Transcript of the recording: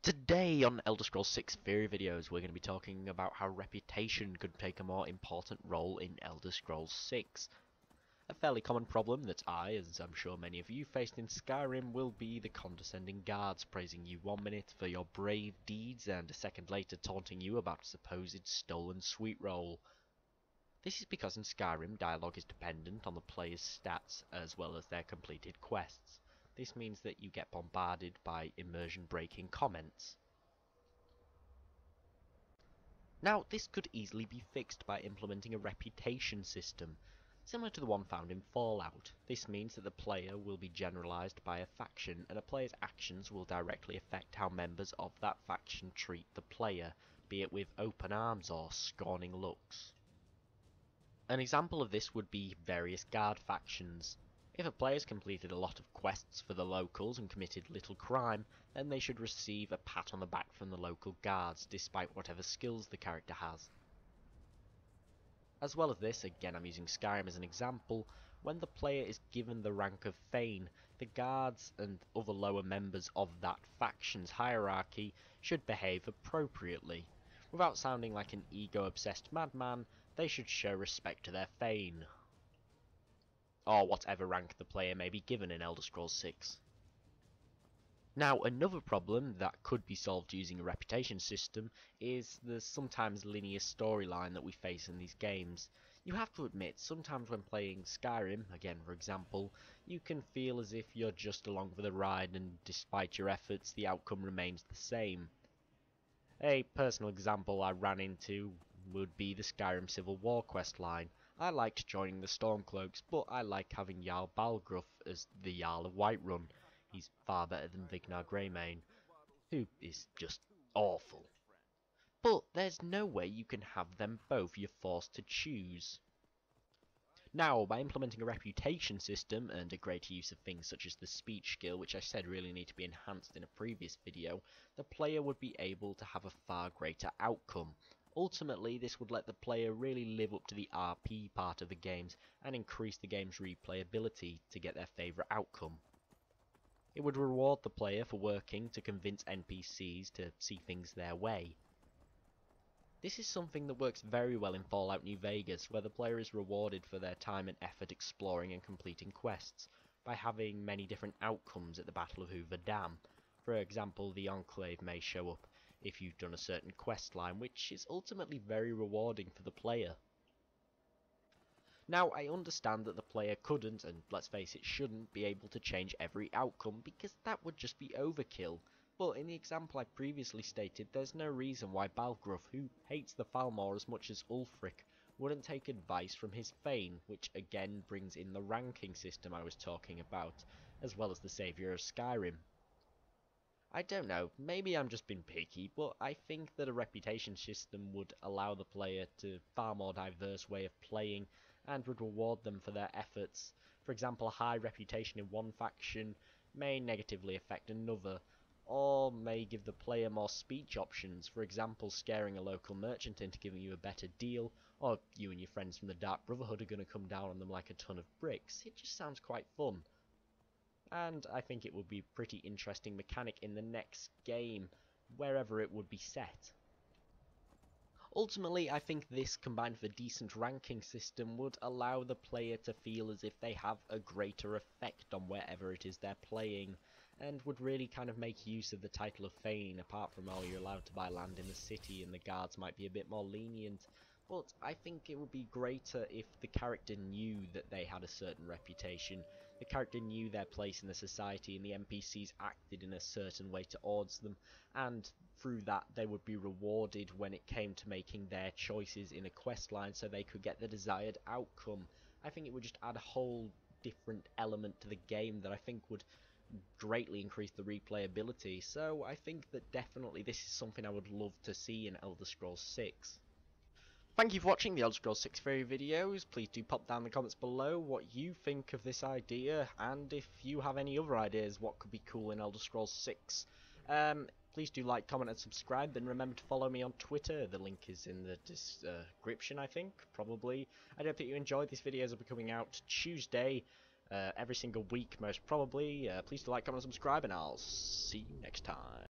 Today on Elder Scrolls 6 Theory Videos, we're going to be talking about how reputation could take a more important role in Elder Scrolls 6. A fairly common problem that I, as I'm sure many of you, faced in Skyrim will be the condescending guards praising you 1 minute for your brave deeds and a second later taunting you about a supposed stolen sweet roll. This is because in Skyrim, dialogue is dependent on the player's stats as well as their completed quests. This means that you get bombarded by immersion-breaking comments. Now, this could easily be fixed by implementing a reputation system, similar to the one found in Fallout. This means that the player will be generalized by a faction, and a player's actions will directly affect how members of that faction treat the player, be it with open arms or scorning looks. An example of this would be various guard factions. If a player has completed a lot of quests for the locals and committed little crime, then they should receive a pat on the back from the local guards, despite whatever skills the character has. As well as this, again I'm using Skyrim as an example, when the player is given the rank of Thane, the guards and other lower members of that faction's hierarchy should behave appropriately. Without sounding like an ego-obsessed madman, they should show respect to their Thane, or whatever rank the player may be given in Elder Scrolls 6. Now, another problem that could be solved using a reputation system is the sometimes linear storyline that we face in these games. You have to admit, sometimes when playing Skyrim, again for example, you can feel as if you're just along for the ride and despite your efforts the outcome remains the same. A personal example I ran into would be the Skyrim Civil War quest line. I liked joining the Stormcloaks, but I like having Jarl Balgruuf as the Jarl of Whiterun. He's far better than Vignar Greymane, who is just awful. But there's no way you can have them both, you're forced to choose. Now, by implementing a reputation system and a greater use of things such as the speech skill, which I said really need to be enhanced in a previous video, the player would be able to have a far greater outcome. Ultimately, this would let the player really live up to the RP part of the games and increase the game's replayability to get their favourite outcome. It would reward the player for working to convince NPCs to see things their way. This is something that works very well in Fallout New Vegas, where the player is rewarded for their time and effort exploring and completing quests, by having many different outcomes at the Battle of Hoover Dam. For example, the Enclave may show up if you've done a certain quest line, which is ultimately very rewarding for the player. Now, I understand that the player couldn't, and let's face it, shouldn't, be able to change every outcome, because that would just be overkill. But in the example I previously stated, there's no reason why Balgruuf, who hates the Thalmor as much as Ulfric, wouldn't take advice from his Thane, which again brings in the ranking system I was talking about, as well as the saviour of Skyrim. I don't know, maybe I'm just being picky, but I think that a reputation system would allow the player to far more diverse way of playing, and would reward them for their efforts. For example, a high reputation in one faction may negatively affect another, or may give the player more speech options, for example scaring a local merchant into giving you a better deal, or you and your friends from the Dark Brotherhood are going to come down on them like a ton of bricks. It just sounds quite fun. And I think it would be a pretty interesting mechanic in the next game, wherever it would be set. Ultimately, I think this, combined with a decent ranking system, would allow the player to feel as if they have a greater effect on wherever it is they're playing, and would really kind of make use of the title of Thane, apart from, oh, you're allowed to buy land in the city and the guards might be a bit more lenient. But I think it would be greater if the character knew that they had a certain reputation, the character knew their place in the society, and the NPCs acted in a certain way towards them, and through that they would be rewarded when it came to making their choices in a questline so they could get the desired outcome. I think it would just add a whole different element to the game that I think would greatly increase the replayability, so I think that definitely this is something I would love to see in Elder Scrolls 6. Thank you for watching the Elder Scrolls 6 Theory videos. Please do pop down in the comments below what you think of this idea, and if you have any other ideas what could be cool in Elder Scrolls 6. Please do like, comment and subscribe, and remember to follow me on Twitter. The link is in the description, I think, probably. I hope that you enjoyed. These videos will be coming out Tuesday, every single week most probably. Please do like, comment and subscribe, and I'll see you next time.